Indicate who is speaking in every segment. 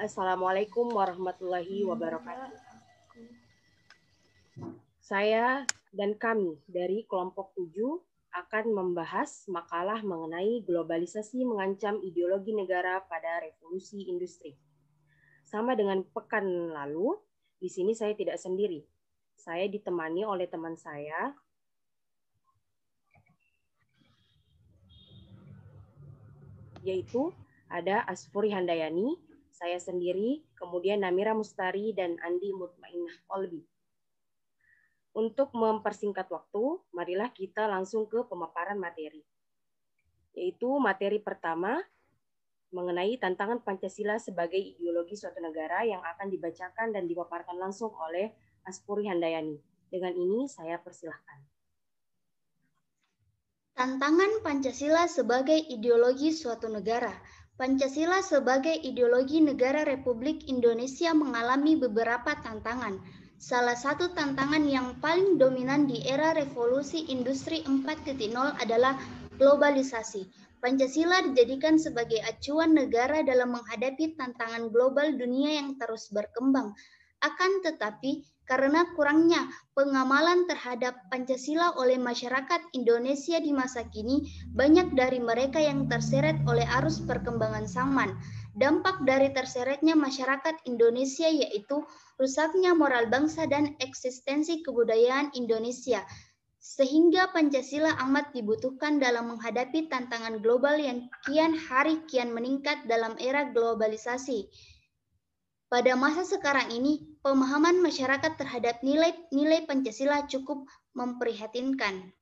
Speaker 1: Assalamualaikum warahmatullahi wabarakatuh. Saya dan kami dari kelompok 7 akan membahas makalah mengenai globalisasi mengancam ideologi negara pada revolusi industri. Sama dengan pekan lalu, di sini saya tidak sendiri. Saya ditemani oleh teman saya, yaitu ada Asfuri Handayani, saya sendiri, kemudian Namira Mustari, dan Andi Mutmainah Olbi. Untuk mempersingkat waktu, marilah kita langsung ke pemaparan materi. Yaitu materi pertama, mengenai tantangan Pancasila sebagai ideologi suatu negara yang akan dibacakan dan dipaparkan langsung oleh Asfuri Handayani. Dengan ini, saya persilahkan.
Speaker 2: Tantangan Pancasila sebagai ideologi suatu negara. Pancasila sebagai ideologi negara Republik Indonesia mengalami beberapa tantangan. Salah satu tantangan yang paling dominan di era revolusi industri 4.0 adalah globalisasi. Pancasila dijadikan sebagai acuan negara dalam menghadapi tantangan global dunia yang terus berkembang. Akan tetapi, karena kurangnya pengamalan terhadap Pancasila oleh masyarakat Indonesia di masa kini, banyak dari mereka yang terseret oleh arus perkembangan zaman. Dampak dari terseretnya masyarakat Indonesia yaitu rusaknya moral bangsa dan eksistensi kebudayaan Indonesia, sehingga Pancasila amat dibutuhkan dalam menghadapi tantangan global yang kian hari kian meningkat dalam era globalisasi. Pada masa sekarang ini, pemahaman masyarakat terhadap nilai-nilai Pancasila cukup memprihatinkan.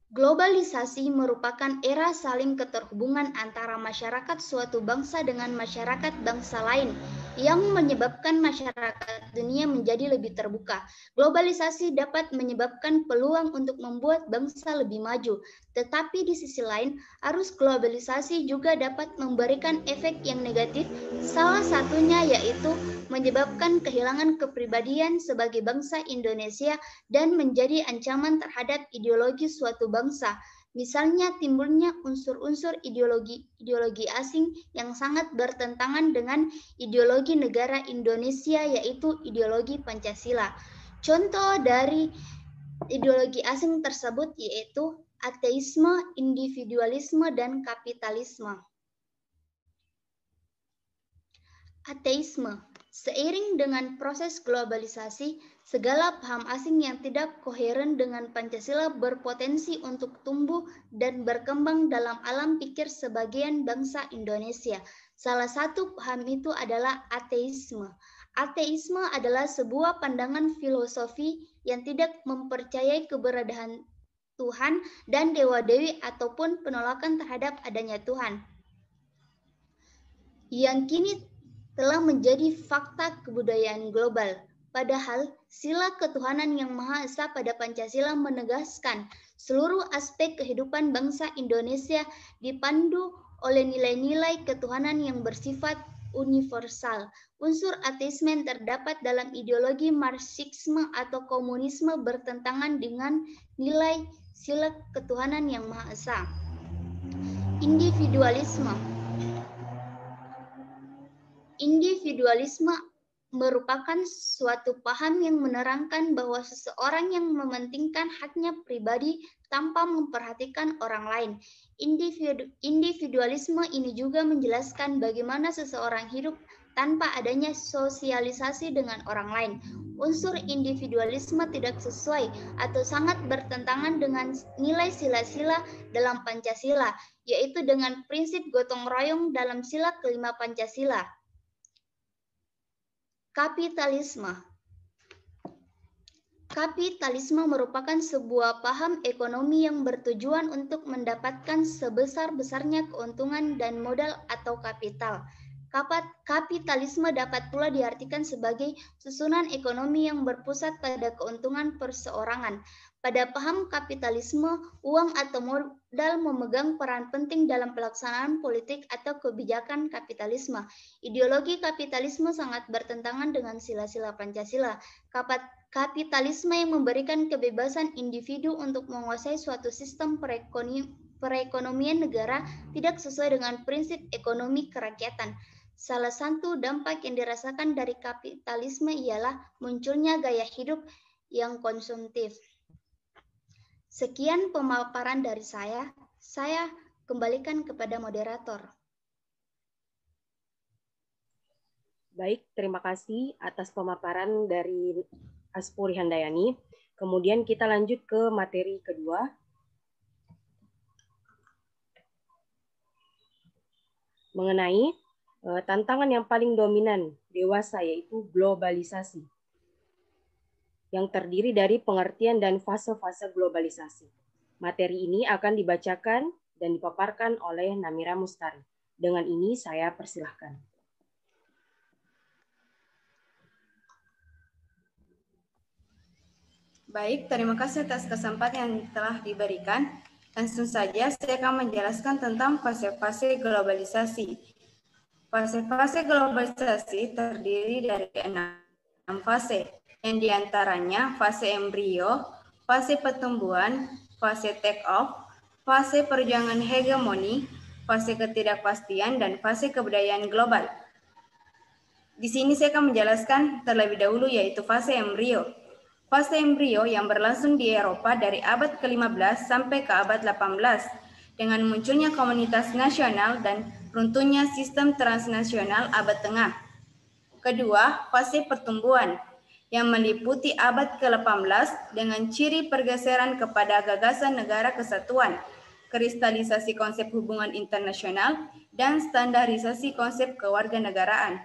Speaker 2: Globalisasi merupakan era saling keterhubungan antara masyarakat suatu bangsa dengan masyarakat bangsa lain yang menyebabkan masyarakat dunia menjadi lebih terbuka. Globalisasi dapat menyebabkan peluang untuk membuat bangsa lebih maju, tetapi di sisi lain, arus globalisasi juga dapat memberikan efek yang negatif, salah satunya yaitu menyebabkan kehilangan kepribadian sebagai bangsa Indonesia dan menjadi ancaman terhadap ideologi suatu bangsa. Misalnya timbulnya unsur-unsur ideologi asing yang sangat bertentangan dengan ideologi negara Indonesia, yaitu ideologi Pancasila. Contoh dari ideologi asing tersebut yaitu ateisme, individualisme, dan kapitalisme. Ateisme. Seiring dengan proses globalisasi, segala paham asing yang tidak koheren dengan Pancasila berpotensi untuk tumbuh dan berkembang dalam alam pikir sebagian bangsa Indonesia. Salah satu paham itu adalah ateisme. Ateisme adalah sebuah pandangan filosofi yang tidak mempercayai keberadaan Tuhan dan dewa-dewi ataupun penolakan terhadap adanya Tuhan, yang kini telah menjadi fakta kebudayaan global. Padahal, sila ketuhanan yang Maha Esa pada Pancasila menegaskan seluruh aspek kehidupan bangsa Indonesia dipandu oleh nilai-nilai ketuhanan yang bersifat universal. Unsur ateisme yang terdapat dalam ideologi Marxisme atau komunisme bertentangan dengan nilai sila ketuhanan yang Maha Esa. Individualisme merupakan suatu paham yang menerangkan bahwa seseorang yang mementingkan haknya pribadi tanpa memperhatikan orang lain. Individualisme ini juga menjelaskan bagaimana seseorang hidup tanpa adanya sosialisasi dengan orang lain. Unsur individualisme tidak sesuai atau sangat bertentangan dengan nilai sila-sila dalam Pancasila, yaitu dengan prinsip gotong royong dalam sila kelima Pancasila. Kapitalisme. Kapitalisme merupakan sebuah paham ekonomi yang bertujuan untuk mendapatkan sebesar-besarnya keuntungan dan modal atau kapital. Kapitalisme dapat pula diartikan sebagai susunan ekonomi yang berpusat pada keuntungan perseorangan. Pada paham kapitalisme, uang atau modal memegang peran penting dalam pelaksanaan politik atau kebijakan kapitalisme. Ideologi kapitalisme sangat bertentangan dengan sila-sila Pancasila. Kapitalisme yang memberikan kebebasan individu untuk menguasai suatu sistem perekonomian negara tidak sesuai dengan prinsip ekonomi kerakyatan. Salah satu dampak yang dirasakan dari kapitalisme ialah munculnya gaya hidup yang konsumtif. Sekian pemaparan dari saya kembalikan kepada moderator.
Speaker 1: Baik, terima kasih atas pemaparan dari Aspuri Handayani. Kemudian kita lanjut ke materi kedua. Mengenai tantangan yang paling dominan dewasa, yaitu globalisasi, yang terdiri dari pengertian dan fase-fase globalisasi. Materi ini akan dibacakan dan dipaparkan oleh Namira Mustari. Dengan ini saya persilahkan.
Speaker 3: Baik, terima kasih atas kesempatan yang telah diberikan. Langsung saja saya akan menjelaskan tentang fase-fase globalisasi. Fase-fase globalisasi terdiri dari 6 fase, yang diantaranya fase embrio, fase pertumbuhan, fase take-off, fase perjuangan hegemoni, fase ketidakpastian, dan fase kebudayaan global. Di sini saya akan menjelaskan terlebih dahulu yaitu fase embrio. Fase embrio yang berlangsung di Eropa dari abad ke-15 sampai ke abad 18 dengan munculnya komunitas nasional dan runtuhnya sistem transnasional abad tengah. Kedua, fase pertumbuhan yang meliputi abad ke-18 dengan ciri pergeseran kepada gagasan negara kesatuan, kristalisasi konsep hubungan internasional, dan standarisasi konsep kewarganegaraan.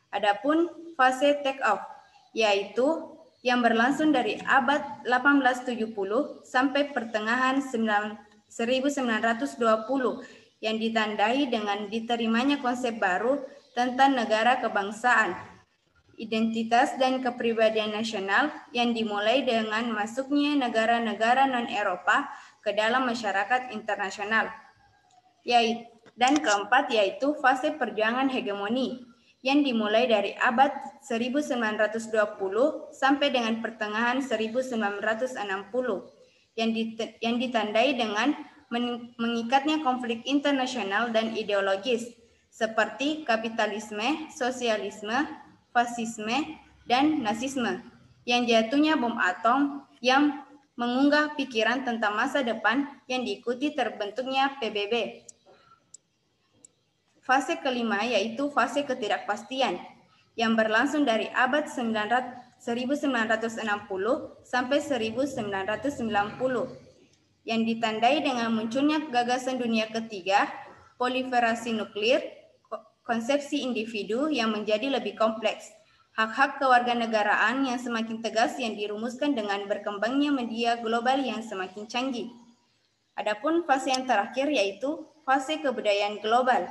Speaker 3: Adapun fase take-off, yaitu yang berlangsung dari abad 1870 sampai pertengahan 1920 yang ditandai dengan diterimanya konsep baru tentang negara kebangsaan, identitas dan kepribadian nasional yang dimulai dengan masuknya negara-negara non-Eropa ke dalam masyarakat internasional. Dan keempat yaitu fase perjuangan hegemoni yang dimulai dari abad 1920 sampai dengan pertengahan 1960 yang ditandai dengan mengikatnya konflik internasional dan ideologis seperti kapitalisme, sosialisme, fasisme, dan nasisme yang jatuhnya bom atom yang mengunggah pikiran tentang masa depan yang diikuti terbentuknya PBB. Fase kelima yaitu fase ketidakpastian yang berlangsung dari abad 1960 sampai 1990 yang ditandai dengan munculnya gagasan dunia ketiga, proliferasi nuklir, konsepsi individu yang menjadi lebih kompleks, hak-hak kewarganegaraan yang semakin tegas yang dirumuskan dengan berkembangnya media global yang semakin canggih. Adapun fase yang terakhir yaitu fase kebudayaan global.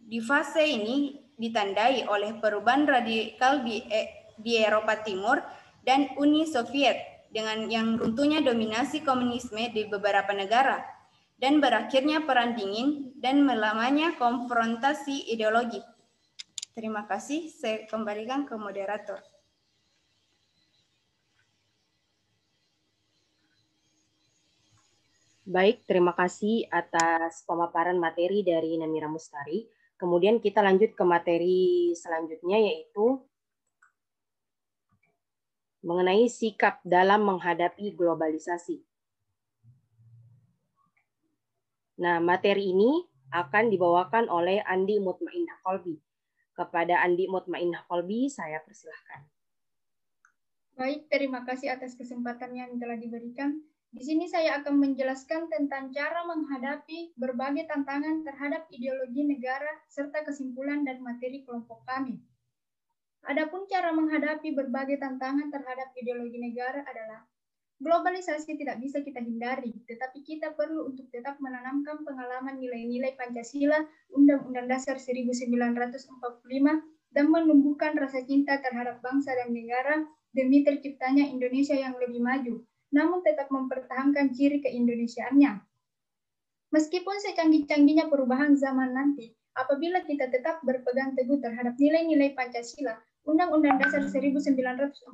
Speaker 3: Di fase ini ditandai oleh perubahan radikal di Eropa Timur dan Uni Soviet dengan yang runtuhnya dominasi komunisme di beberapa negara dan berakhirnya perang dingin dan melamanya konfrontasi ideologi. Terima kasih, saya kembalikan ke moderator.
Speaker 1: Baik, terima kasih atas pemaparan materi dari Namira Mustari. Kemudian kita lanjut ke materi selanjutnya yaitu mengenai sikap dalam menghadapi globalisasi. Nah, materi ini akan dibawakan oleh Andi Mutmainnah Kolbi. Kepada Andi Mutmainnah Kolbi, saya persilahkan.
Speaker 4: Baik, terima kasih atas kesempatan yang telah diberikan. Di sini saya akan menjelaskan tentang cara menghadapi berbagai tantangan terhadap ideologi negara serta kesimpulan dan materi kelompok kami. Adapun cara menghadapi berbagai tantangan terhadap ideologi negara adalah globalisasi tidak bisa kita hindari, tetapi kita perlu untuk tetap menanamkan pengalaman nilai-nilai Pancasila, Undang-Undang Dasar 1945, dan menumbuhkan rasa cinta terhadap bangsa dan negara demi terciptanya Indonesia yang lebih maju, namun tetap mempertahankan ciri keindonesiaannya. Meskipun secanggih-canggihnya perubahan zaman nanti, apabila kita tetap berpegang teguh terhadap nilai-nilai Pancasila, Undang-Undang Dasar 1945,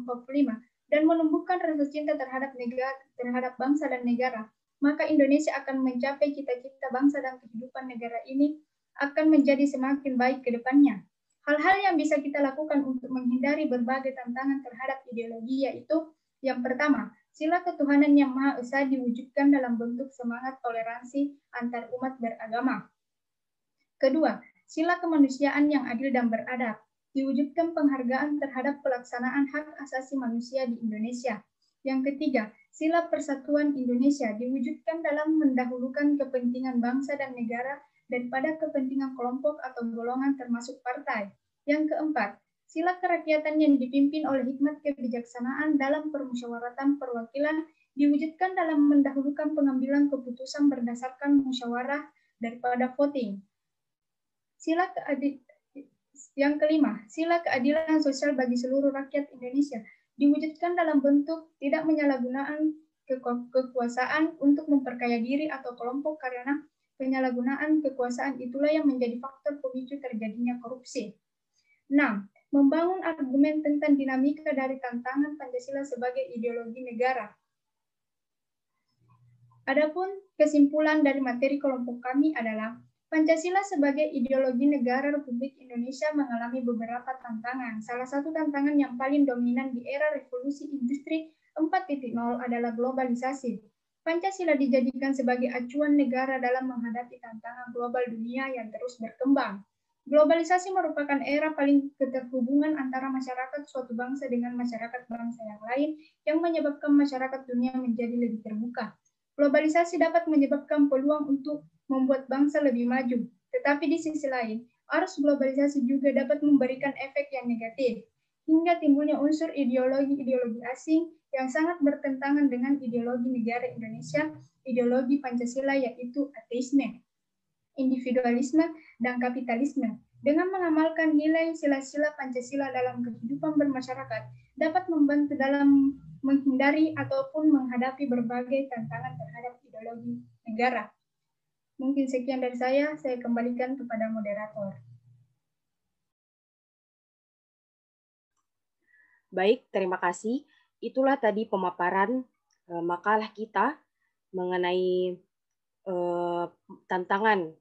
Speaker 4: dan menumbuhkan rasa cinta terhadap negara, terhadap bangsa dan negara, maka Indonesia akan mencapai cita-cita bangsa dan kehidupan negara ini akan menjadi semakin baik ke depannya. Hal-hal yang bisa kita lakukan untuk menghindari berbagai tantangan terhadap ideologi yaitu yang pertama, sila ketuhanan yang Maha Esa diwujudkan dalam bentuk semangat toleransi antar umat beragama. Kedua, sila kemanusiaan yang adil dan beradab. Diwujudkan penghargaan terhadap pelaksanaan hak asasi manusia di Indonesia. Yang ketiga, sila persatuan Indonesia diwujudkan dalam mendahulukan kepentingan bangsa dan negara daripada kepentingan kelompok atau golongan termasuk partai. Yang keempat, sila kerakyatan yang dipimpin oleh hikmat kebijaksanaan dalam permusyawaratan perwakilan diwujudkan dalam mendahulukan pengambilan keputusan berdasarkan musyawarah daripada voting. Yang kelima, sila keadilan sosial bagi seluruh rakyat Indonesia diwujudkan dalam bentuk tidak menyalahgunakan kekuasaan untuk memperkaya diri atau kelompok karena penyalahgunaan kekuasaan itulah yang menjadi faktor pemicu terjadinya korupsi. 6. Membangun argumen tentang dinamika dari tantangan Pancasila sebagai ideologi negara. Adapun kesimpulan dari materi kelompok kami adalah Pancasila sebagai ideologi negara Republik Indonesia mengalami beberapa tantangan. Salah satu tantangan yang paling dominan di era revolusi industri 4.0 adalah globalisasi. Pancasila dijadikan sebagai acuan negara dalam menghadapi tantangan global dunia yang terus berkembang. Globalisasi merupakan era paling keterhubungan antara masyarakat suatu bangsa dengan masyarakat bangsa yang lain yang menyebabkan masyarakat dunia menjadi lebih terbuka. Globalisasi dapat menyebabkan peluang untuk membuat bangsa lebih maju. Tetapi di sisi lain, arus globalisasi juga dapat memberikan efek yang negatif, hingga timbulnya unsur ideologi-ideologi asing yang sangat bertentangan dengan ideologi negara Indonesia, ideologi Pancasila yaitu ateisme, individualisme, dan kapitalisme. Dengan mengamalkan nilai sila-sila Pancasila dalam kehidupan bermasyarakat, dapat membantu dalam menghindari ataupun menghadapi berbagai tantangan terhadap ideologi negara. Mungkin sekian dari saya kembalikan kepada moderator.
Speaker 1: Baik, terima kasih. Itulah tadi pemaparan makalah kita mengenai tantangan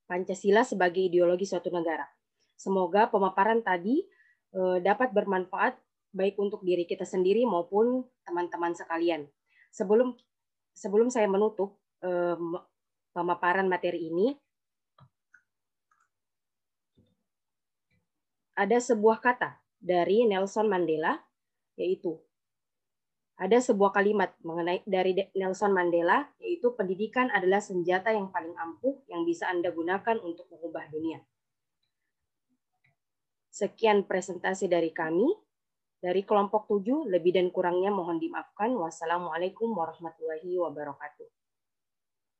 Speaker 1: Pancasila sebagai ideologi suatu negara. Semoga pemaparan tadi dapat bermanfaat baik untuk diri kita sendiri maupun teman-teman sekalian. Sebelum saya menutup pemaparan materi ini, ada sebuah kata dari Nelson Mandela, yaitu ada sebuah kalimat dari Nelson Mandela, yaitu pendidikan adalah senjata yang paling ampuh yang bisa Anda gunakan untuk mengubah dunia. Sekian presentasi dari kami. Dari kelompok 7, lebih dan kurangnya mohon dimaafkan. Wassalamualaikum warahmatullahi wabarakatuh.